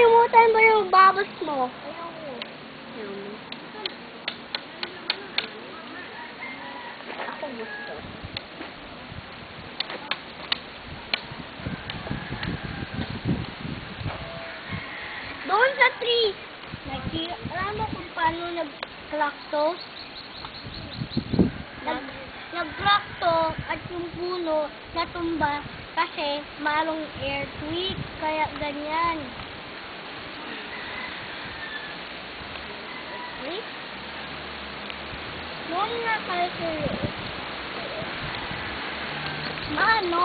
nakalimutan mo yung babas mo. Ako gusto. Doon sa tree. Alam mo kung paano nag-crack to? Nag-crack to at yung puno natumba kasi marong earthquake. Kaya ganyan. Earthquake? Noon nga kayo. Ano?